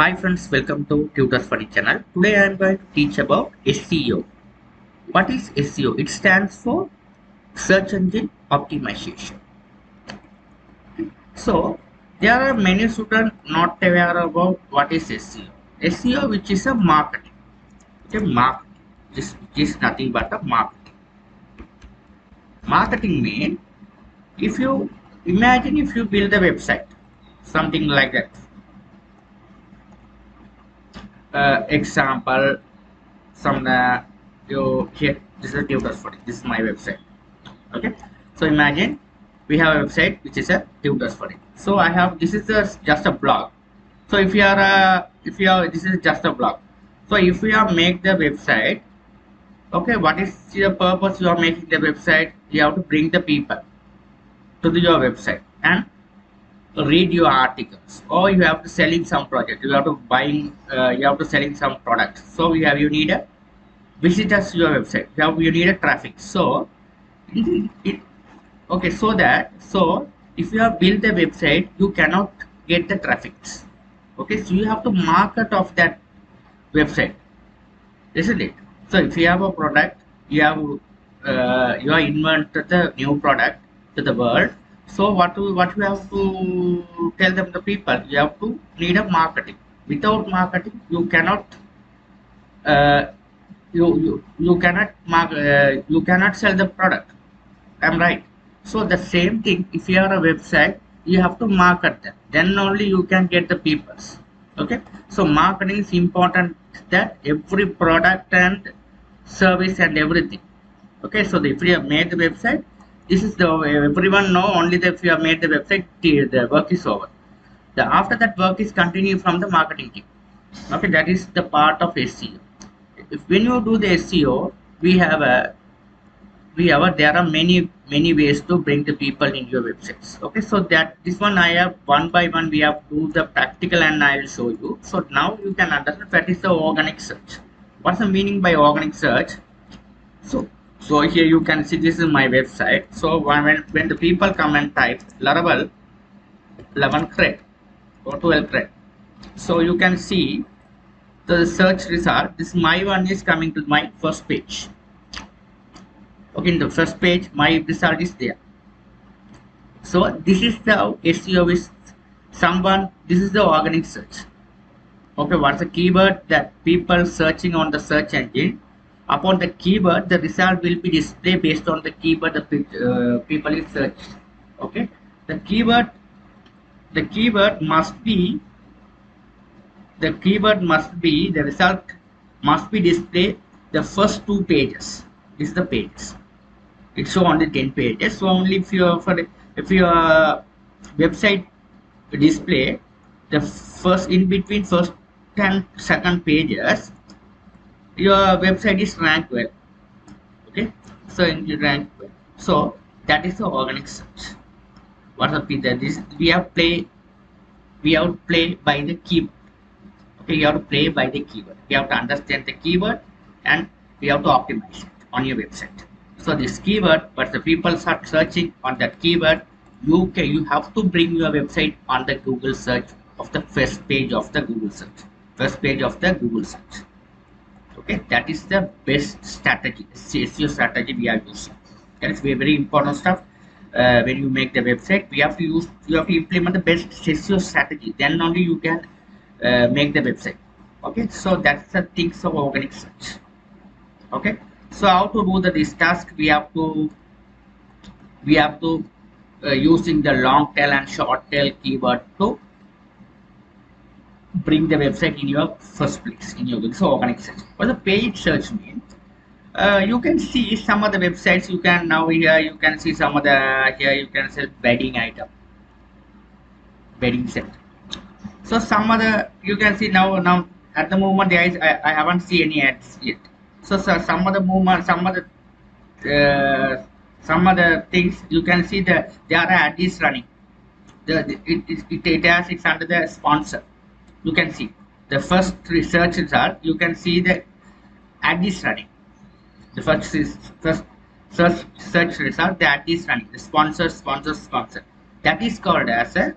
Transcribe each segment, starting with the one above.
Hi friends, welcome to Tutors Funny channel. Today I am going to teach about SEO. What is SEO? It stands for Search Engine Optimization. So there are many students not aware about what is SEO. SEO, which is a marketing. Okay, marketing. This is nothing but a marketing. Marketing means if you imagine if you build a website, something like that. Example. Some you here, this is tutors for it. This is my website. Okay, so imagine we have a website which is a tutors for it. So I have, this is just a blog. So if you are this is just a blog. So if we are make the website, okay, what is the purpose you are making the website? You have to bring the people to your website and read your articles, or you have to selling some project, you have to buying you have to selling some products. So you need a visitors to your website, you need a traffic. So okay, so if you have built a website, you cannot get the traffic. Okay, so you have to market of that website, isn't it? So if you have a product, you have you are invented the new product to the world. So what you have to tell them, the people, you have to need a marketing. Without marketing you cannot uh, you cannot sell the product. I'm right. So the same thing, if you are a website, you have to market them, then only you can get the peoples. Okay, so marketing is important, that every product and service and everything. Okay, so if you have made the website, this is the everyone know, only that if you have made the website, the work is over. The after that work is continue from the marketing team. Okay, that is the part of SEO. If when you do the SEO, there are many ways to bring the people in your websites. Okay, so that this one I have one by one, we have to do the practical and I will show you. So now you can understand that is the organic search. What's the meaning by organic search? So here you can see, this is my website. So when the people come and type Laravel 11 cred or 12 cred, so you can see the search result. This my one is coming to my first page. Okay, in the first page my result is there. So this is the SEO is someone, this is the organic search. Okay, what's the keyword that people searching on the search engine? Upon the keyword, the result will be displayed based on the keyword the people is searched. Okay, the keyword must be the result must be displayed the first 2 pages. This is the pages. It show only 10 pages. So only if your website display the first in between first 10 second pages, your website is ranked well. Okay, so in the rank well. So that is the organic search. What's up with that? This we have to play by the keyword. Okay, you have to play by the keyword. You have to understand the keyword and we have to optimize it on your website. So this keyword, but the people start searching on that keyword, you have to bring your website on the Google search of the first page of the Google search. First page of the Google search. Okay, that is the best strategy, SEO strategy we are using. That is very important stuff. When you make the website, you have to implement the best SEO strategy. Then only you can make the website. Okay, so that's the things of organic search. Okay, so how to do this task? We have to using the long tail and short tail keyword to bring the website in your first place in your Google. So organic search. What the paid search means? You can see some of the websites. You can now here you can see some of the here you can sell bedding item, bedding set. So some of the you can see now at the moment there is I haven't seen any ads yet. So some of the movement, some of the things you can see that there are ads running. It's under the sponsor. You can see the first research result. You can see the ad is running. The first search result, the ad is running. The sponsor. That is called as a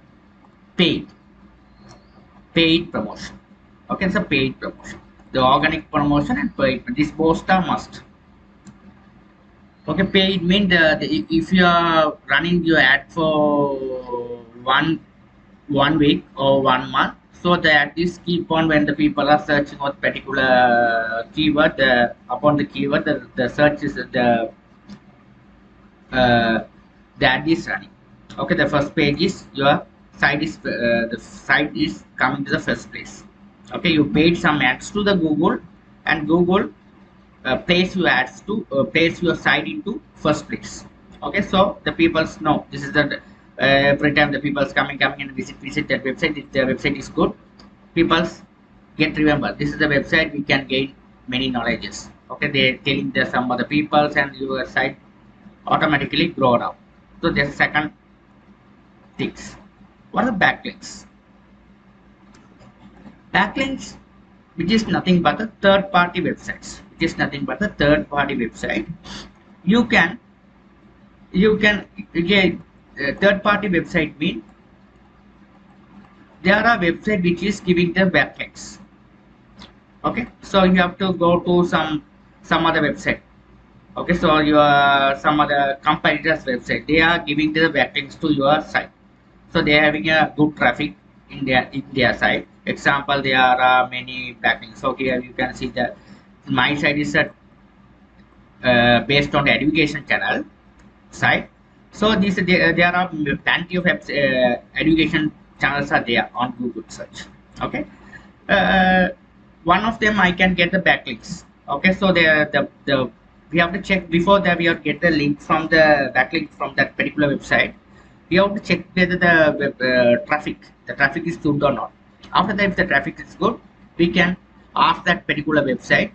paid promotion. Okay, it's a paid promotion. The organic promotion and paid, this both are must. Okay, paid means if you are running your ad for one week or 1 month, so the ad is keep on when the people are searching on particular keyword. Upon the keyword, the search is uh, the ad is running. Okay, the first page is your site is the site is coming to the first place. Okay, you paid some ads to the Google, and Google place your ads to place your site into first place. Okay, so the people's know this is the every time the people's coming and visit that website. If the website is good, people's get remember this is the website we can gain many knowledges. Okay, they're telling the some other people's and your site automatically grow down. So there's second things. What are backlinks? Backlinks, which is nothing but a third party websites, which is nothing but a third party website. You can get third party website mean there are website which is giving the backlinks. Okay, so you have to go to some other website. Okay, so your some other competitors website, they are giving the backlinks to your site, so they are having a good traffic in their site. Example, there are many backlinks. So here you can see that my site is a based on the education channel site. So there are plenty of education channels are there on Google search. Okay, uh, one of them I can get the backlinks. Okay, so the we have to check before that we have to get the link from the backlink from that particular website. We have to check whether the traffic is good or not. After that, if the traffic is good, we can ask that particular website,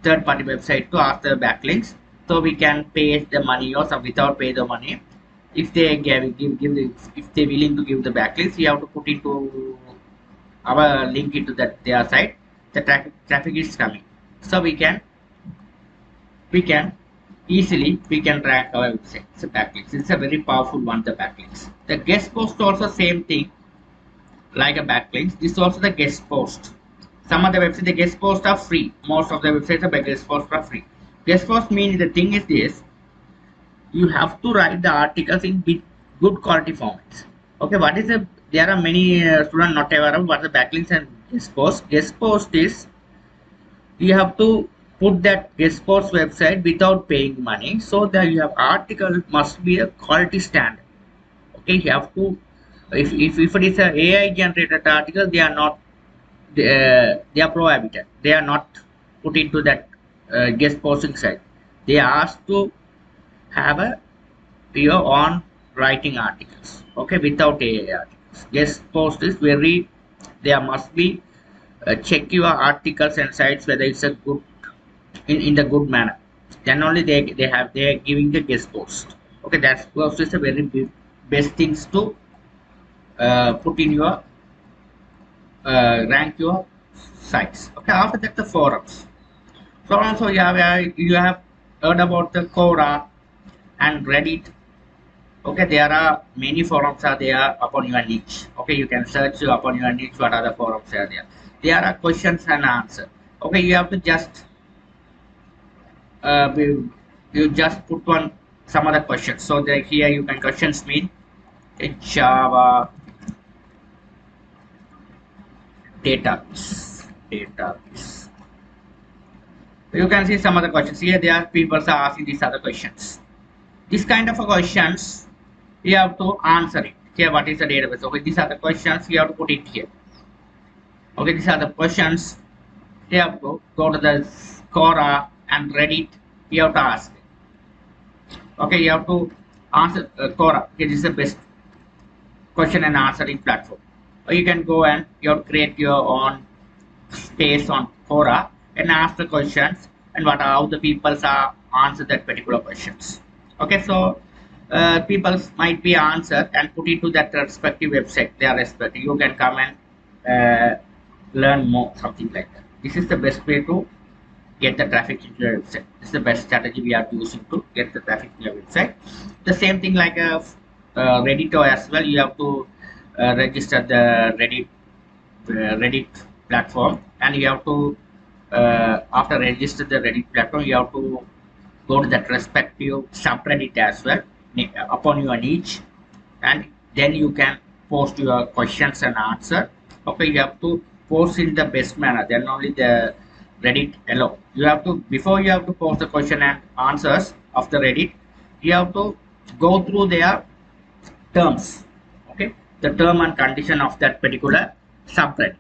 third party website, to ask the backlinks, so we can pay the money or some without pay the money. If they if they willing to give the backlinks, we have to put into our link into that their site. The traffic is coming, so we can easily we can track our website. It's a backlinks. It's a very powerful one. The backlinks. The guest post also same thing like a backlinks. This is also the guest post. Some of the websites the guest posts are free. Most of the websites the guest posts are free. Guest post means the thing is this: you have to write the articles in good quality formats. Okay, what is the? There are many students not aware of what the backlinks and guest post. Guest post is you have to put that guest post website without paying money, so that you have article must be a quality standard. Okay, you have to if it is a AI generated article, they are not they are prohibited. They are not put into that guest posting site. They are asked to have a your own writing articles. Okay, without AI articles. Guest post is very there must be check your articles and sites whether it's a good in the good manner. Then only they are giving the guest post. Okay, that's post is a very best things to put in your rank your sites. Okay, after that the forums. Forums, so you have heard about the Quora and Reddit. Okay, there are many forums are there upon your niche. Okay, you can search upon your niche what are the forums are there. There are questions and answer. Okay, you have to just you just put one some other questions. So that here you can questions mean in Java database. You can see some other questions here. There are people are asking these other questions. This kind of a questions you have to answer it. Here, what is the database? Okay, these are the questions you have to put it here. Okay, these are the questions. You have to go to the Quora and Reddit. You have to ask. Okay, you have to answer Quora. Okay, this is the best question and answering platform. Or you can go and you have to create your own space on Quora and ask the questions and what how the people are answer that particular questions. Okay, so people might be answered and put into that respective website they are respecting. You can come and learn more something like that. This is the best way to get the traffic into your website. This is the best strategy we are using to get the traffic to your website. The same thing like a Reddit as well. You have to register the Reddit platform, and you have to after register the Reddit platform, you have to go to that respective subreddit as well upon your niche, and then you can post your questions and answer. Okay, you have to post in the best manner, then only the Reddit allow. You have to, before you have to post the question and answers of the Reddit, you have to go through their terms. Okay, the term and condition of that particular subreddit.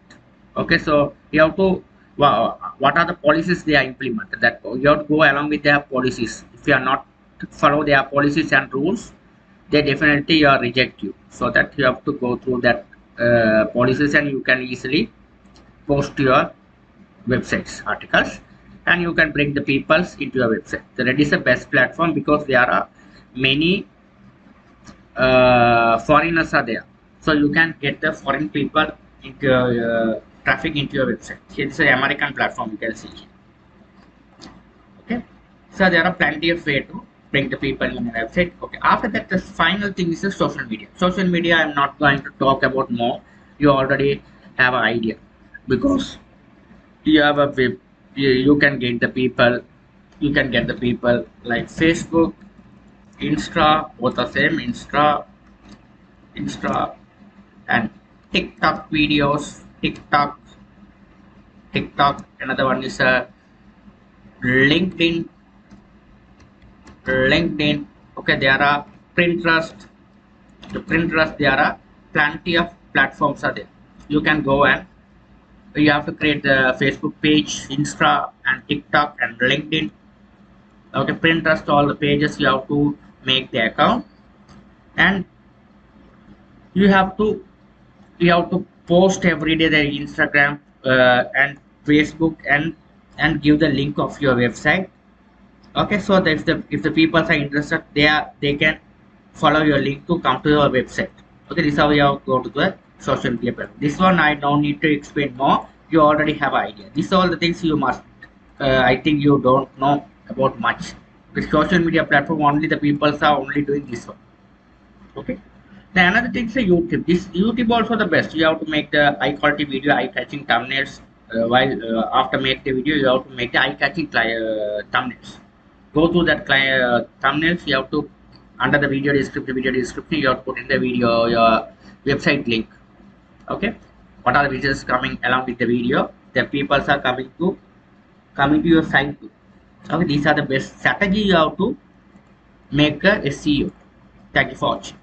Okay, so you have to, what are the policies they are implemented, that you have to go along with their policies. If you are not follow their policies and rules, they definitely reject you. So that you have to go through that policies, and you can easily post your websites articles, and you can bring the peoples into your website. The Reddit is the best platform because there are many foreigners are there, so you can get the foreign people into your traffic into your website. Here is an American platform, you can see. Okay, so there are plenty of way to bring the people in your website. Okay, after that, the final thing is the social media. Social media I'm not going to talk about more. You already have an idea, because you have a web, you can get the people, you can get the people like Facebook, Insta, both the same, Insta and TikTok videos, TikTok. Another one is LinkedIn, LinkedIn. Okay, there are Pinterest. The Pinterest, there are plenty of platforms are there. You can go and you have to create the Facebook page, Insta and TikTok and LinkedIn. Okay, Pinterest, all the pages you have to make the account, and you have to post every day the Instagram and Facebook, and give the link of your website. Okay, so that if the people are interested, they can follow your link to come to your website. Okay, this is how you have to go to the social media platform. This one I don't need to explain more, you already have an idea. These are all the things you must I think you don't know about much. The social media platform, only the people are only doing this one. Okay, the another thing is YouTube. This YouTube also the best. You have to make the high quality video, eye catching thumbnails. While after make the video, you have to make the eye catching thumbnails. Go through that thumbnails. You have to, under the video description, you have to put in the video your website link. Okay, what are the visitors coming along with the video? The people are coming to your site too. Okay, these are the best strategy you have to make a SEO. Thank you for watching.